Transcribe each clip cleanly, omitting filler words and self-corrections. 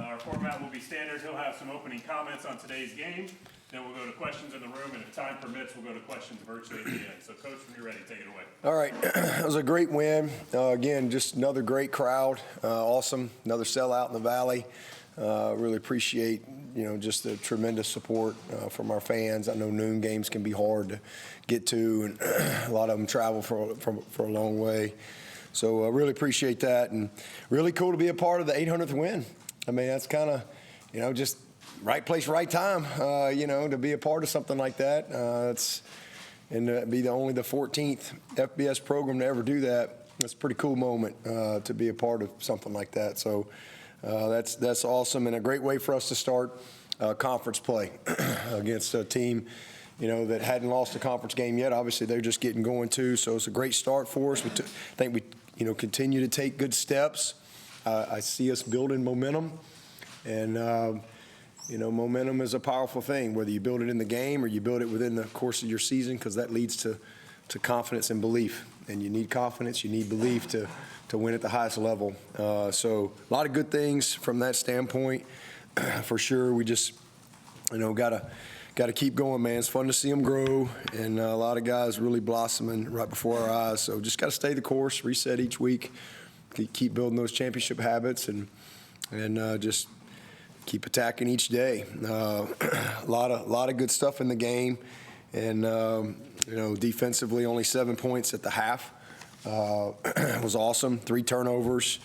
Our format will be standard. He'll have some opening comments on today's game. Then we'll go to questions in the room, and if time permits, we'll go to questions virtually at the end. So, Coach, when you're ready, take it away. All right. It was a great win. Again, just another great crowd. Awesome. Another sellout in the Valley. Really appreciate, just the tremendous support from our fans. I know noon games can be hard to get to, and a lot of them travel for a long way. So I really appreciate that, and really cool to be a part of the 800th win. I mean, that's kind of, just right place, right time, to be a part of something like that. And be only the 14th FBS program to ever do that. It's a pretty cool moment to be a part of something like that. So that's awesome, and a great way for us to start conference play against a team, that hadn't lost a conference game yet. Obviously, they're just getting going too. So it's a great start for us. I think we continue to take good steps. I see us building momentum, and momentum is a powerful thing, whether you build it in the game or you build it within the course of your season, because that leads to confidence and belief. And you need confidence, you need belief to win at the highest level. So a lot of good things from that standpoint. For sure, we just, got to keep going, man. It's fun to see them grow, and a lot of guys really blossoming right before our eyes. So just got to stay the course, reset each week, keep building those championship habits, and just keep attacking each day. A lot of good stuff in the game, and defensively only 7 points at the half. Was awesome. 3 turnovers.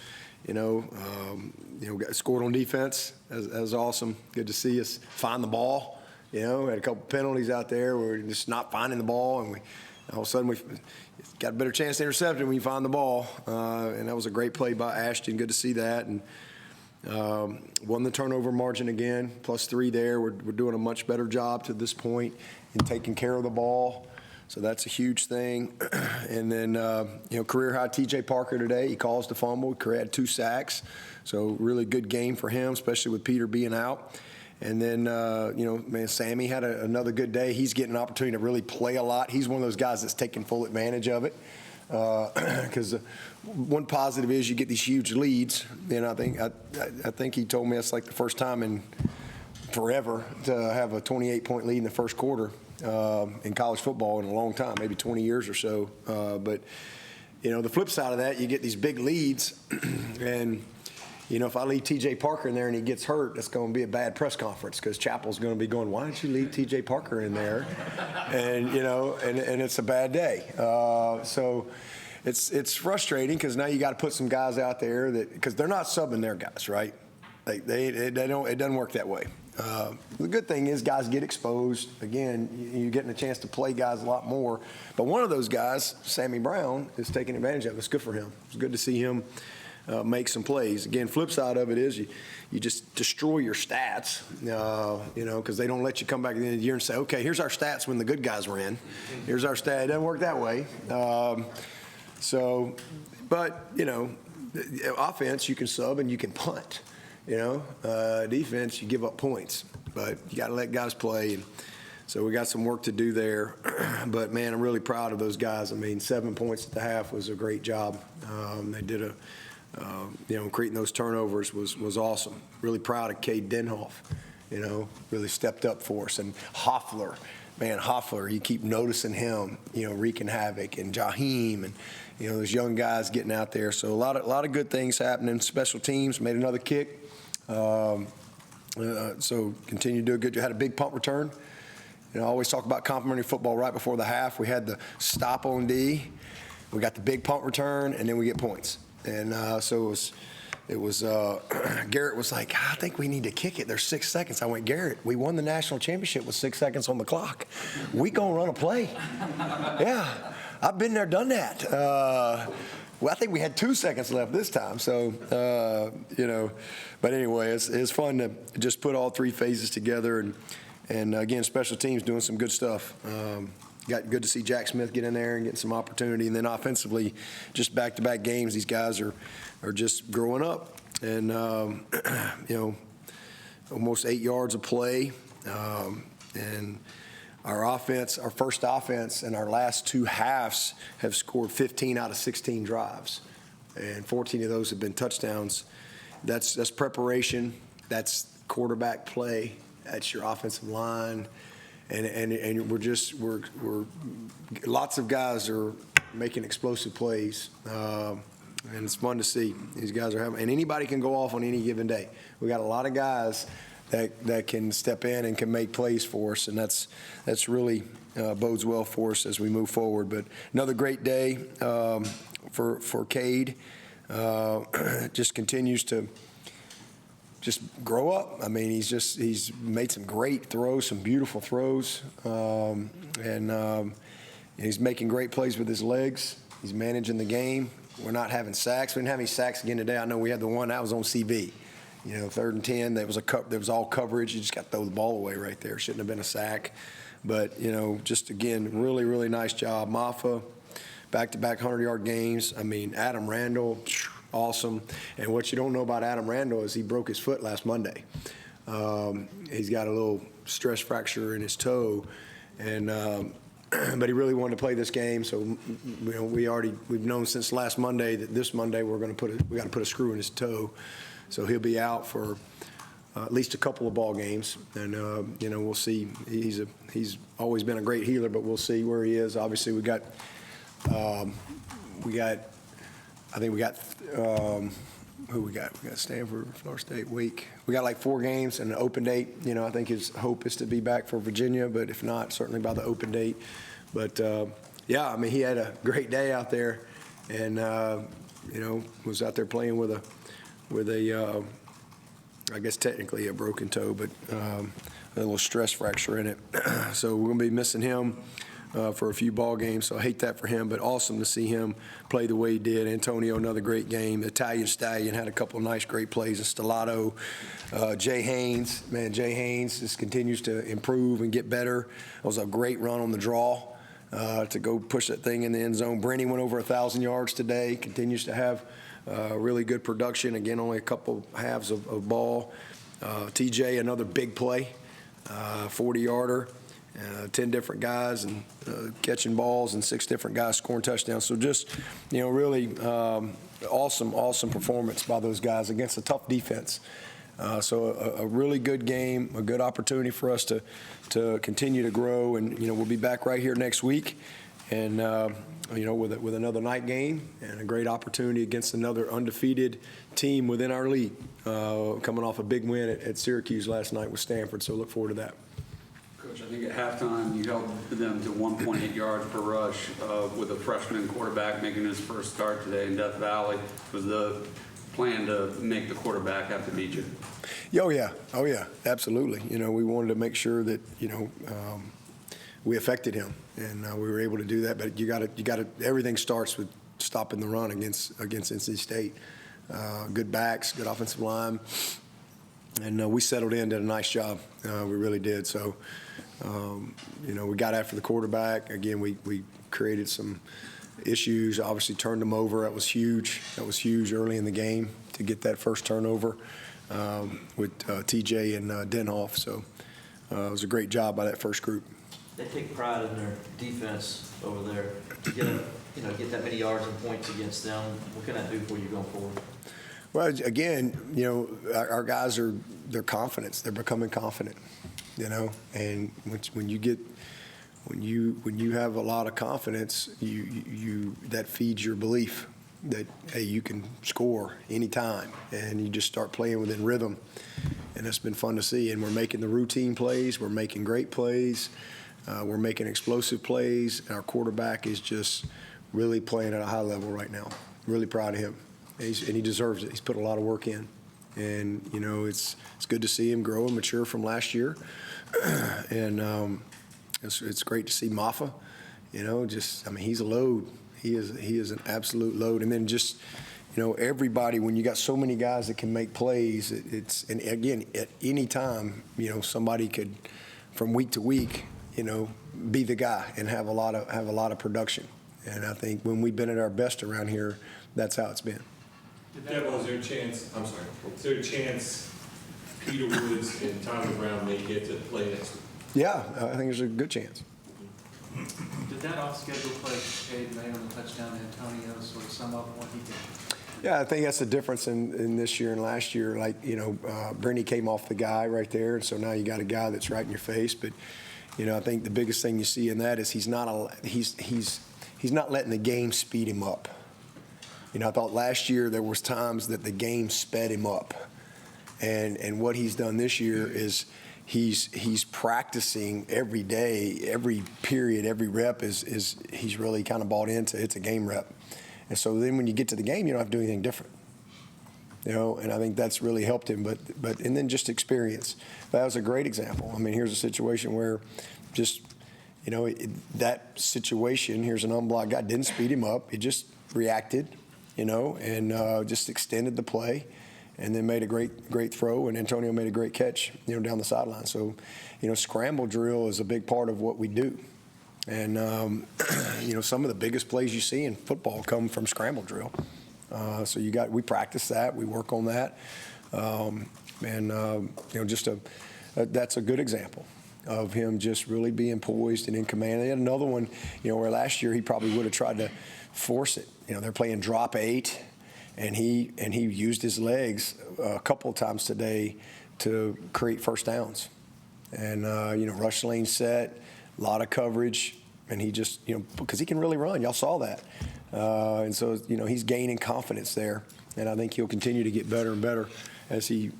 Scored on defense. That was awesome. Good to see us find the ball. Had a couple penalties out there where we're just not finding the ball, and all of a sudden we got a better chance to intercept it when you find the ball. And that was a great play by Ashton. Good to see that. And won the turnover margin again, +3 there. We're doing a much better job to this point in taking care of the ball. So that's a huge thing. And then, career high TJ Parker today. He caused the fumble. Career had 2 sacks. So really good game for him, especially with Peter being out. And then, Sammy had another good day. He's getting an opportunity to really play a lot. He's one of those guys that's taking full advantage of it. Because one positive is you get these huge leads. And I think he told me it's like the first time in forever to have a 28-point lead in the first quarter in college football in a long time, maybe 20 years or so. But, the flip side of that, you get these big leads, and if I leave T.J. Parker in there and he gets hurt, that's going to be a bad press conference, because Chappell's going to be going, why don't you leave T.J. Parker in there? And, and it's a bad day. So it's frustrating, because now you got to put some guys out there because they're not subbing their guys, right? It doesn't work that way. The good thing is guys get exposed. Again, you're getting a chance to play guys a lot more. But one of those guys, Sammy Brown, is taking advantage of it. It's good for him. It's good to see him make some plays. Again, flip side of it is you just destroy your stats, because they don't let you come back at the end of the year and say, okay, here's our stats when the good guys were in. Here's our stat. It doesn't work that way. Offense, you can sub and you can punt. Defense, you give up points, but you got to let guys play. And so we got some work to do there. But, man, I'm really proud of those guys. I mean, 7 points at the half was a great job. They did creating those turnovers was awesome. Really proud of Cade Denhoff, really stepped up for us. And Hoffler, you keep noticing him, wreaking havoc, and Jaheim, and, those young guys getting out there. So a lot of good things happening. Special teams made another kick. So continue to do a good job. Had a big punt return. I always talk about complimentary football right before the half. We had the stop on D. We got the big punt return, and then we get points. And so it was Garrett was like, I think we need to kick it. There's 6 seconds. I went, Garrett, we won the national championship with 6 seconds on the clock. We gonna run a play. Yeah, I've been there, done that. Well, I think we had 2 seconds left this time. So, but anyway, it's fun to just put all 3 phases together. And again, special teams doing some good stuff. Got good to see Jack Smith get in there and get some opportunity. And then offensively, just back-to-back games, these guys are just growing up. And, almost 8 yards of play. And our offense, our first offense in our last 2 halves have scored 15 out of 16 drives. And 14 of those have been touchdowns. That's preparation. that's quarterback play. That's your offensive line. And we're lots of guys are making explosive plays. And it's fun to see. These guys are having, and anybody can go off on any given day. We got a lot of guys that can step in and can make plays for us, and that's really bodes well for us as we move forward. But another great day for Cade. Just continues to just grow up. I mean, he's made some great throws, some beautiful throws, and he's making great plays with his legs. He's managing the game. We're not having sacks. We didn't have any sacks again today. I know we had the one that was on CB. 3rd and 10. That was all coverage. You just got to throw the ball away right there. Shouldn't have been a sack. But just again, really, really nice job. Maffa, back-to-back 100-yard games. I mean, Adam Randall, awesome. And what you don't know about Adam Randall is he broke his foot last Monday. He's got a little stress fracture in his toe, and but he really wanted to play this game. So we've known since last Monday that this Monday we got to put a screw in his toe. So he'll be out for at least a couple of ball games, and we'll see. He's always been a great healer, but we'll see where he is. Obviously, we got who we got? We got Stanford, Florida State, Wake. We got like 4 games and an open date. I think his hope is to be back for Virginia, but if not, certainly by the open date. But yeah, I mean, he had a great day out there, and was out there playing with a I guess technically a broken toe, but a little stress fracture in it. So we're going to be missing him for a few ball games, so I hate that for him, but awesome to see him play the way he did. Antonio, another great game. Italian Stallion had a couple of nice, great plays. And Stellato, Jay Haynes, just continues to improve and get better. It was a great run on the draw to go push that thing in the end zone. Brenny went over 1,000 yards today, continues to have really good production. Again, only a couple halves of ball. TJ, another big play, 40-yarder. 10 different guys and catching balls and 6 different guys scoring touchdowns. So just, really awesome performance by those guys against a tough defense. So a really good game, a good opportunity for us to continue to grow. And, we'll be back right here next week and, with another night game and a great opportunity against another undefeated team within our league, coming off a big win at Syracuse last night with Stanford. So look forward to that. Coach, I think at halftime you held them to 1.8 yards per rush with a freshman quarterback making his first start today in Death Valley. Was the plan to make the quarterback have to beat you? Oh yeah, absolutely. We wanted to make sure that we affected him, and we were able to do that. But you got to. Everything starts with stopping the run against NC State. Good backs, good offensive line. And we settled in, did a nice job. We really did. So, we got after the quarterback. Again, we created some issues, obviously turned them over. That was huge. Early in the game to get that first turnover with TJ and Denhoff. So it was a great job by that first group. They take pride in their defense over there. To get that many yards and points against them, what can that do for you going forward? Well, again, our guys they're confident. They're becoming confident, and when you have a lot of confidence, you that feeds your belief that, hey, you can score anytime, and you just start playing within rhythm, and it's been fun to see. And we're making the routine plays. We're making great plays. We're making explosive plays. And our quarterback is just really playing at a high level right now. Really proud of him. And he deserves it. He's put a lot of work in. And, it's good to see him grow and mature from last year. And it's great to see Maffa, he's a load. He is an absolute load. And then just, everybody, when you got so many guys that can make plays, and again, at any time, somebody could, from week to week, be the guy and have a lot of production. And I think when we've been at our best around here, that's how it's been. Dabo, is there a chance Peter Woods and Tommy Brown may get to play next week? Yeah, I think there's a good chance. Did that off-schedule play Cade made on the touchdown to Antonio sort of sum up what he did? Yeah, I think that's the difference in this year and last year. Like, Brittany came off the guy right there, and so now you got a guy that's right in your face. But, I think the biggest thing you see in that is he's not letting the game speed him up. I thought last year there was times that the game sped him up. And what he's done this year is he's practicing every day, every period, every rep is he's really kind of bought into. It's a game rep. And so then when you get to the game, you don't have to do anything different. And I think that's really helped him. But and then just experience. That was a great example. I mean, here's a situation where just, that situation, here's an unblocked guy, didn't speed him up. He just reacted, and just extended the play. And then made a great throw, and Antonio made a great catch, down the sideline. So, scramble drill is a big part of what we do. And, some of the biggest plays you see in football come from scramble drill. So we practice that, we work on that. That's a good example of him just really being poised and in command. They had another one, where last year he probably would have tried to force it. They're playing drop 8. And he used his legs a couple of times today to create first downs. And, rush lane set, a lot of coverage. And he just, because he can really run. Y'all saw that. And so, he's gaining confidence there. And I think he'll continue to get better and better as he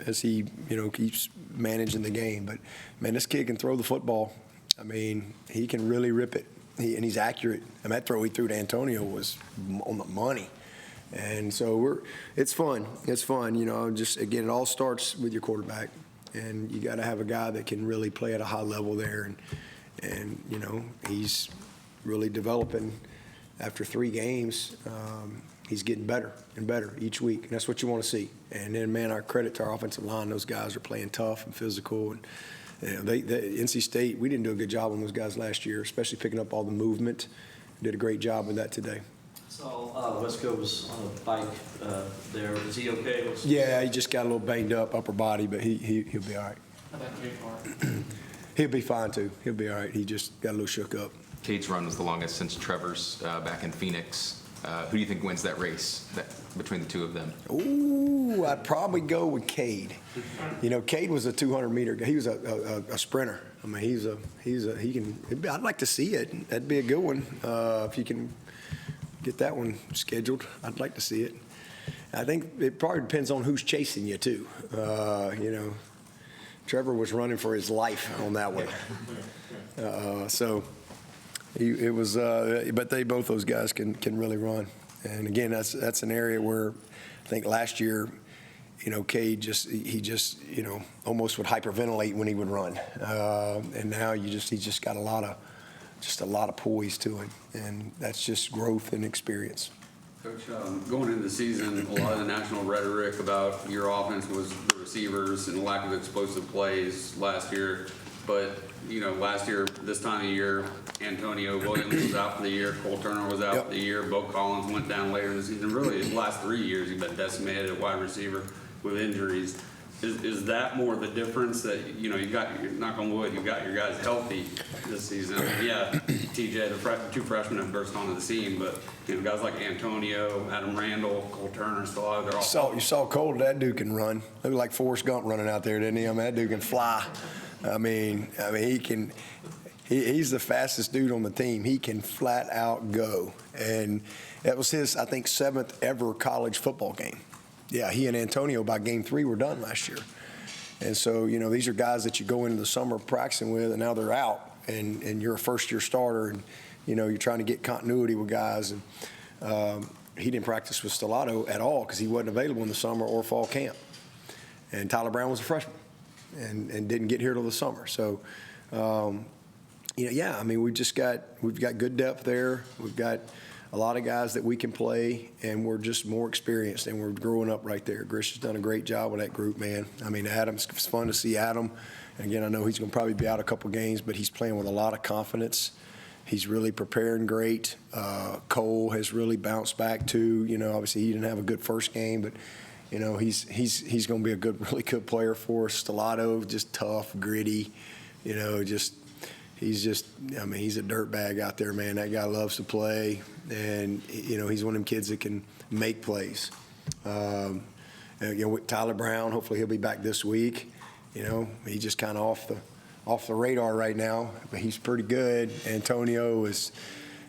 keeps managing the game. But, man, this kid can throw the football. I mean, he can really rip it. And he's accurate. And that throw he threw to Antonio was on the money. And so it's fun. It's fun. Again, it all starts with your quarterback, and you got to have a guy that can really play at a high level there. And he's really developing. After 3 games, he's getting better and better each week, and that's what you want to see. And then, man, our credit to our offensive line; those guys are playing tough and physical. And NC State, we didn't do a good job on those guys last year, especially picking up all the movement. Did a great job with that today. So Wesco was on a bike there. Is he okay? Yeah, he just got a little banged up upper body, but he'll be all right. How about Cade Clark? He'll be fine too. He'll be all right. He just got a little shook up. Cade's run was the longest since Trevor's back in Phoenix. Who do you think wins that race between the two of them? Ooh, I'd probably go with Cade. Cade was a 200-meter guy. He was a sprinter. I mean, he can. I'd like to see it. That'd be a good one if you can get that one scheduled. I'd like to see it. I think it probably depends on who's chasing you too. Trevor was running for his life on that one. It was. But both those guys can really run. And again, that's an area where I think last year, Cade he almost would hyperventilate when he would run. And now he's just got a lot of poise to him, and that's just growth and experience. Coach, going into the season, a lot of the national rhetoric about your offense was the receivers and the lack of explosive plays last year. But, last year, this time of year, Antonio Williams was out for the year, Cole Turner was out for the year, Bo Collins went down later in the season. Really, the last 3 years, he's been decimated at wide receiver with injuries. Is that more the difference that, you got, knock on wood, you got your guys healthy this season? Yeah, TJ, the 2 freshmen have burst onto the scene, but, guys like Antonio, Adam Randall, Cole Turner, still out there. You saw Cole, that dude can run. Looked like Forrest Gump running out there, didn't he? I mean, that dude can fly. I mean, he can. He's the fastest dude on the team. He can flat out go. And that was his, I think, 7th ever college football game. Yeah, he and Antonio by game 3 were done last year. And so, these are guys that you go into the summer practicing with, and now they're out, and you're a first-year starter, and, you're trying to get continuity with guys. And he didn't practice with Stellato at all because he wasn't available in the summer or fall camp. And Tyler Brown was a freshman and didn't get here till the summer. So, we've got good depth there. We've got a lot of guys that we can play, and we're just more experienced, and we're growing up right there. Grish has done a great job with that group, man. I mean, it's fun to see Adam. And again, I know he's going to probably be out a couple games, but he's playing with a lot of confidence. He's really preparing great. Cole has really bounced back too. Obviously he didn't have a good first game, but he's going to be a really good player for us. Stellato, just tough, gritty. He's a dirtbag out there, man. That guy loves to play, and he's one of them kids that can make plays. With Tyler Brown, hopefully he'll be back this week. He's just kind of off the radar right now, but he's pretty good. Antonio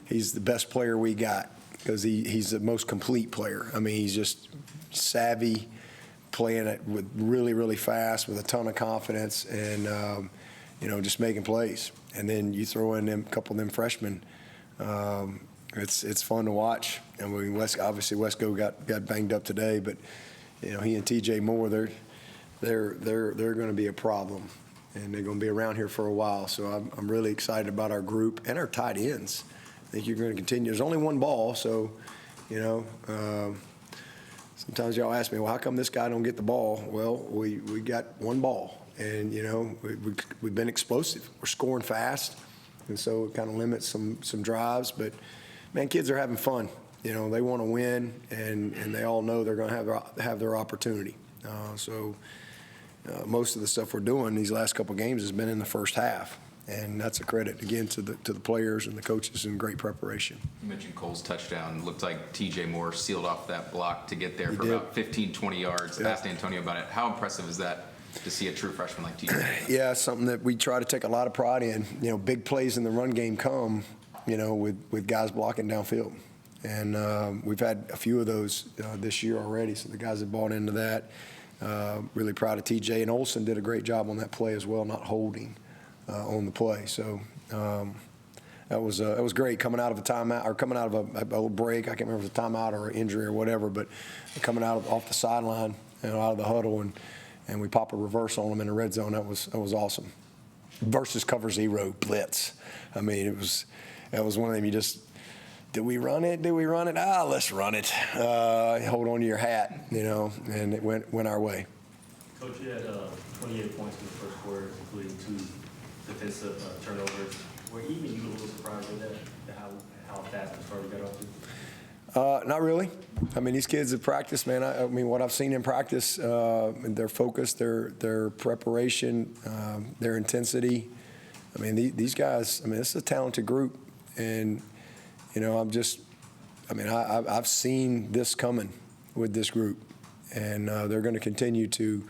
he's the best player we got because he's the most complete player. I mean, he's just savvy, playing it with really, really fast with a ton of confidence and, just making plays. And then you throw in a couple of them freshmen. It's fun to watch. And obviously Wesco got banged up today, but he and TJ Moore, they're going to be a problem, and they're going to be around here for a while. So I'm really excited about our group and our tight ends. I think you're going to continue. There's only one ball, so sometimes y'all ask me, well, how come this guy don't get the ball? Well, we got one ball, and we've been explosive. We're scoring fast, and so it kind of limits some drives. But man, kids are having fun. They want to win, and they all know they're going to have their opportunity. Most of the stuff we're doing these last couple of games has been in the first half, and that's a credit again to the players and the coaches in great preparation. You mentioned Cole's touchdown. Looked like TJ Moore sealed off that block to get there for did. about 15, 20 yards. Yeah. Asked Antonio about it. How impressive is that to see a true freshman like TJ? Yeah, it's something that we try to take a lot of pride in. Big plays in the run game come, with guys blocking downfield. And we've had a few of those this year already, so the guys have bought into that. Really proud of TJ. And Olsen did a great job on that play as well, not holding on the play. So that was great coming out of a timeout or coming out of a little break. I can't remember if it was a timeout or an injury or whatever, but coming off the sideline, out of the huddle, and we pop a reverse on them in the red zone. That was awesome. Versus cover zero blitz. I mean, that was one of them. You just. Did we run it? Let's run it. Hold on to your hat, and it went our way. Coach, you had 28 points in the first quarter, including 2 defensive turnovers. Were even you a little surprised with that, how fast the start you got off to? Not really. I mean, these kids have practiced, man. I mean, what I've seen in practice, their focus, their preparation, their intensity. I mean, these guys, this is a talented group, and I've seen this coming with this group, and they're going to continue to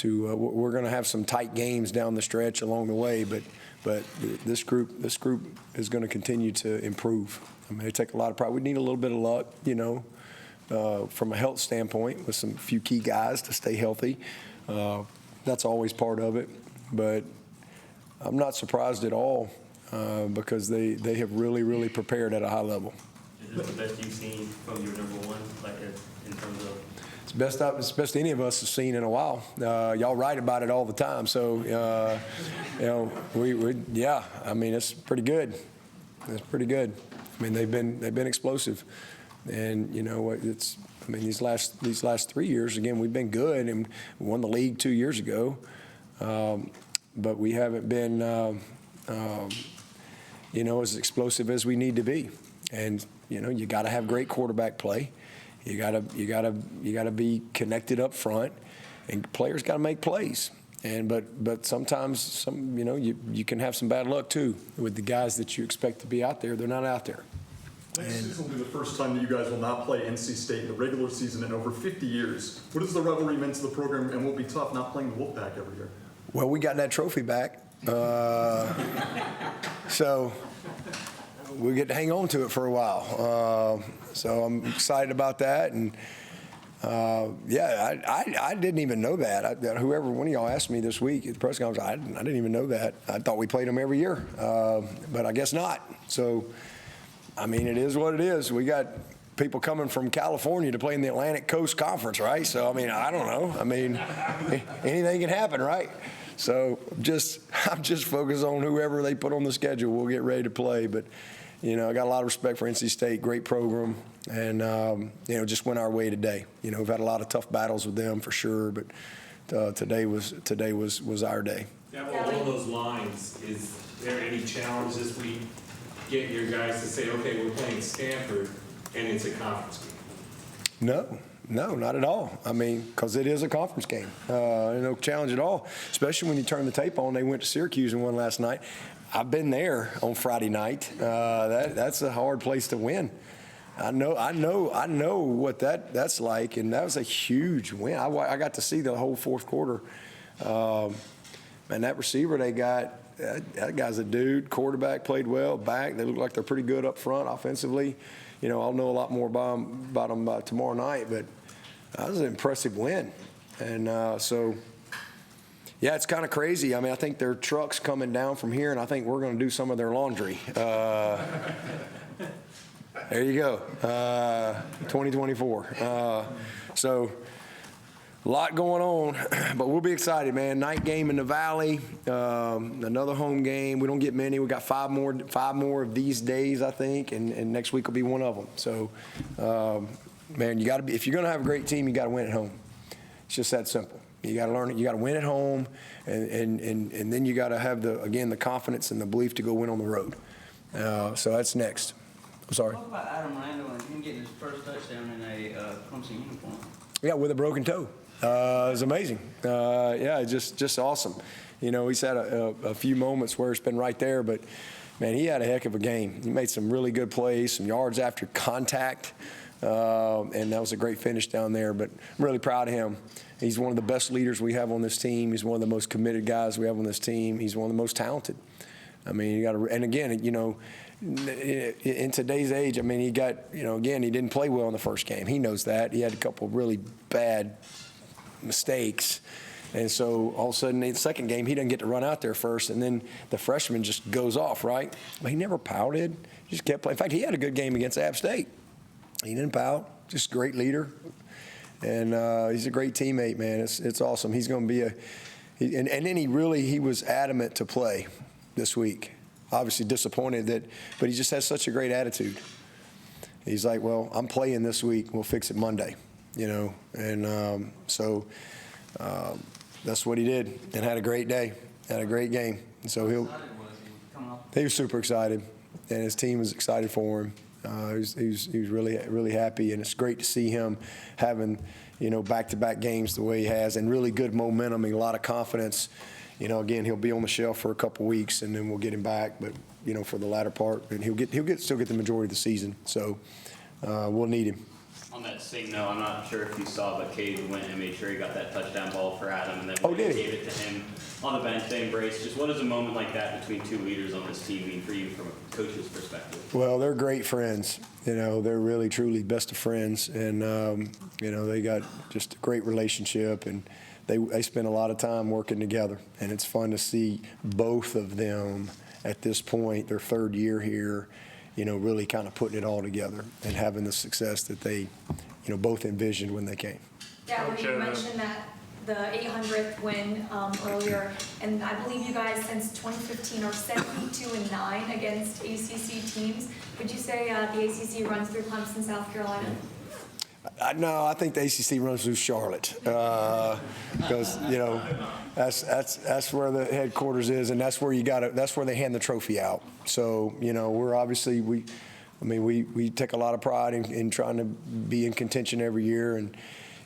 we're going to have some tight games down the stretch along the way, but this group is going to continue to improve. I mean, they take a lot of pride. We need a little bit of luck, from a health standpoint with some few key guys to stay healthy. That's always part of it, but I'm not surprised at all. Because they have really, really prepared at a high level. Is this the best you've seen from your number one, like in terms of? It's the best any of us have seen in a while. Y'all write about it all the time, so it's pretty good. It's pretty good. I mean, they've been explosive, and these last 3 years again we've been good and won the league 2 years ago, but we haven't been. As explosive as we need to be, and you got to have great quarterback play. You got to be connected up front, and players got to make plays. But sometimes you can have some bad luck too with the guys that you expect to be out there. They're not out there. Next season will be the first time that you guys will not play NC State in the regular season in over 50 years. What has the rivalry meant to the program, and will it be tough not playing the Wolfpack every year? Well, we got that trophy back. So we get to hang on to it for a while. So I'm excited about that. And, I didn't even know that. Whoever one of y'all asked me this week at the press conference, I didn't even know that. I thought we played them every year, but I guess not. So, it is what it is. We got people coming from California to play in the Atlantic Coast Conference, right? So, I don't know. Anything can happen, right? So I'm just focused on whoever they put on the schedule. We'll get ready to play. But, I got a lot of respect for NC State, great program, and, just went our way today. We've had a lot of tough battles with them for sure, but today was our day. Yeah, well, along those lines, is there any challenge this week getting your guys to say, okay, we're playing Stanford and it's a conference game? No, not at all. Because it is a conference game. No challenge at all, especially when you turn the tape on. They went to Syracuse and won last night. I've been there on Friday night. That's a hard place to win. I know what that's like, and that was a huge win. I got to see the whole fourth quarter. And that receiver they got, that guy's a dude. Quarterback played well. Back, they look like they're pretty good up front offensively. I'll know a lot more about them tomorrow night, but that was an impressive win. And so, yeah, it's kind of crazy. I mean, I think their truck's coming down from here, and I think we're going to do some of their laundry. There you go, 2024. So a lot going on, but we'll be excited, man. Night game in the Valley, another home game. We don't get many. We got five more of these days, I think, and next week will be one of them. So, man, you got to be. If you're going to have a great team, you got to win at home. It's just that simple. You got to learn it. You got to win at home, and then you got to have the confidence and the belief to go win on the road. So that's next. I'm sorry. What about Adam Randall and him getting his first touchdown in a Clemson uniform? Yeah, with a broken toe. It was amazing. Yeah, just awesome. He's had a few moments where it's been right there, but, man, he had a heck of a game. He made some really good plays, some yards after contact, and that was a great finish down there. But I'm really proud of him. He's one of the best leaders we have on this team. He's one of the most committed guys we have on this team. He's one of the most talented. I mean, and again, in today's age, I mean, he got, again, he didn't play well in the first game. He knows that. He had a couple really bad mistakes. And so all of a sudden, in the second game, he doesn't get to run out there first, and then the freshman just goes off, right? But he never pouted. He just kept playing. In fact, he had a good game against App State. He didn't pout. Just a great leader. And he's a great teammate, man. It's awesome. He's going to be and then he was adamant to play this week. Obviously disappointed but he just has such a great attitude. He's like, well, I'm playing this week. We'll fix it Monday, And so that's what he did, and had a great day, had a great game. And so he was super excited, and his team was excited for him. He was really, really happy, and it's great to see him having, back-to-back games the way he has, and really good momentum and a lot of confidence. Again, he'll be on the shelf for a couple weeks, and then we'll get him back. But for the latter part, and he'll still get the majority of the season. So we'll need him. On that same note, I'm not sure if you saw, but Cade went and made sure he got that touchdown ball for Adam, and then did he? gave it to him on the bench. They embraced. Just what does a moment like that between two leaders on this team mean for you from a coach's perspective? Well, they're great friends. They're really, truly best of friends, and they got just a great relationship, and they spend a lot of time working together, and it's fun to see both of them at this point, their third year here, really kind of putting it all together and having the success that they, both envisioned when they came. Yeah, when you mentioned that the 800th win earlier, and I believe you guys since 2015 are 72-9 against ACC teams. Would you say the ACC runs through Clemson, South Carolina? No, I think the ACC runs through Charlotte because that's where the headquarters is, and that's where that's where they hand the trophy out. So we're obviously we take a lot of pride in trying to be in contention every year. And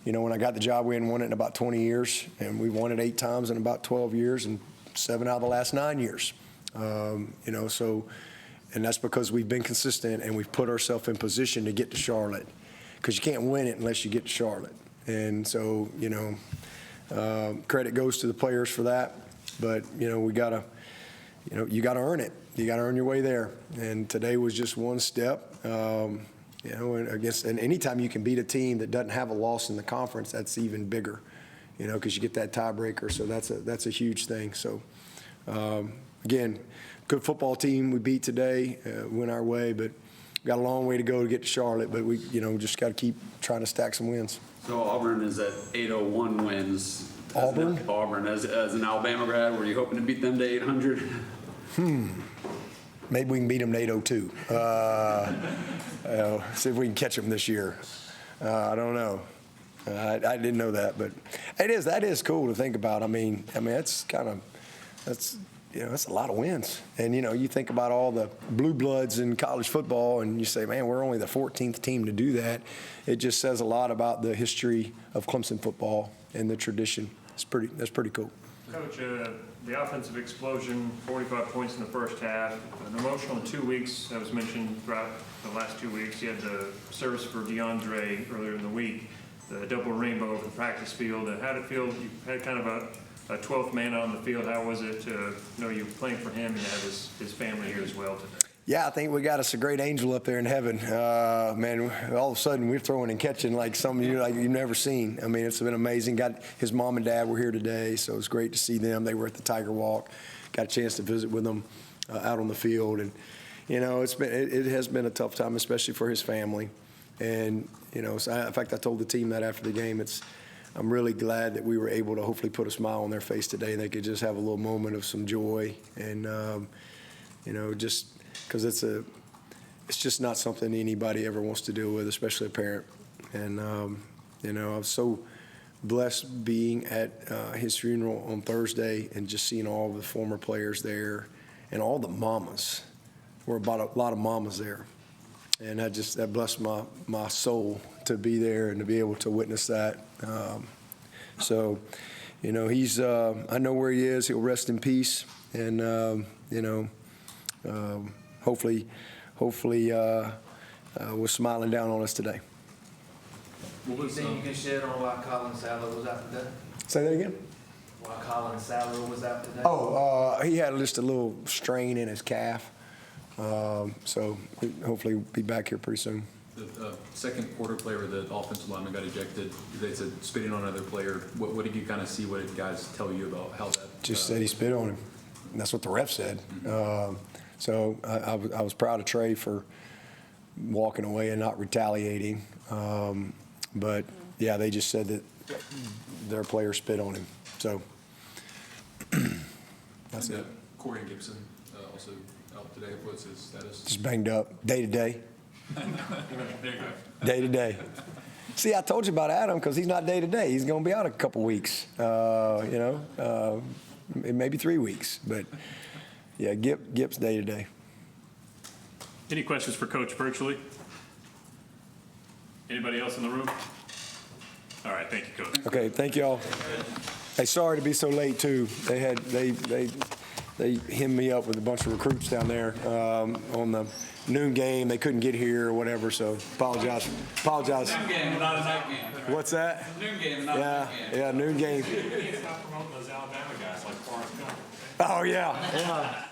when I got the job, we hadn't won it in about 20 years, and we won it 8 times in about 12 years, and 7 out of the last 9 years. So, and that's because we've been consistent and we've put ourselves in position to get to Charlotte. Because you can't win it unless you get to Charlotte. And so, credit goes to the players for that. But, we got to, you got to earn it. You got to earn your way there. And today was just one step. And anytime you can beat a team that doesn't have a loss in the conference, that's even bigger, because you get that tiebreaker. So that's a huge thing. So, again, good football team we beat today, went our way, but got a long way to go to get to Charlotte, but we, just got to keep trying to stack some wins. So Auburn is at 801 wins. Auburn? Auburn, as an Alabama grad, were you hoping to beat them to 800? Maybe we can beat them to 802. See if we can catch them this year. I don't know. I didn't know that, but that is cool to think about. I mean, that's a lot of wins. And, you think about all the blue bloods in college football, and you say, man, we're only the 14th team to do that. It just says a lot about the history of Clemson football and the tradition. That's pretty cool. Coach, the offensive explosion, 45 points in the first half, an emotional 2 weeks that was mentioned throughout the last 2 weeks. You had the service for Diondre earlier in the week, the double rainbow over the practice field. How did it feel? You had kind of a 12th man on the field. How was it to know you were playing for him and have his family here as well today? Yeah, I think we got us a great angel up there in heaven. Man, all of a sudden we're throwing and catching like something you've never seen. I mean, it's been amazing. Got his mom and dad were here today, so it was great to see them. They were at the Tiger Walk. Got a chance to visit with them out on the field, and you know, it has been a tough time, especially for his family. And you know, so in fact, I told the team that after the game, I'm really glad that we were able to hopefully put a smile on their face today. They could just have a little moment of some joy, and you know, just. Because it's just not something anybody ever wants to deal with, especially a parent. And you know, I was so blessed being at his funeral on Thursday and just seeing all the former players there and all the mamas. There were about a lot of mamas there, and that blessed my soul to be there and to be able to witness that. So, you know, I know where he is. He'll rest in peace, and you know. Hopefully was smiling down on us today. Anything you can shed on why Colin Saller was out today? Say that again? Why Colin Saller was out today? He had just a little strain in his calf. So hopefully we'll be back here pretty soon. The second quarter player, the offensive lineman got ejected. They said spitting on another player. What did you kind of see? What did guys tell you about how that? Just said he spit on him. And that's what the ref said. So I was proud of Trey for walking away and not retaliating. But, yeah, they just said that their player spit on him. So that's it. Corey Gibson also out today. What's his status? Just banged up, day to day. There you go. Day to day. See, I told you about Adam because he's not day to day. He's going to be out a couple weeks, you know, maybe 3 weeks. But, yeah, Gip's day to day. Any questions for Coach virtually? Anybody else in the room? All right, thank you, Coach. Okay, thank y'all. Hey, sorry to be so late too. They hemmed me up with a bunch of recruits down there on the noon game. They couldn't get here or whatever, so apologize. Noon game, not a night game. What's that? Noon game, not a night game. Yeah, noon game. Stop promoting those Alabama guys like Forrest Gump. Oh yeah.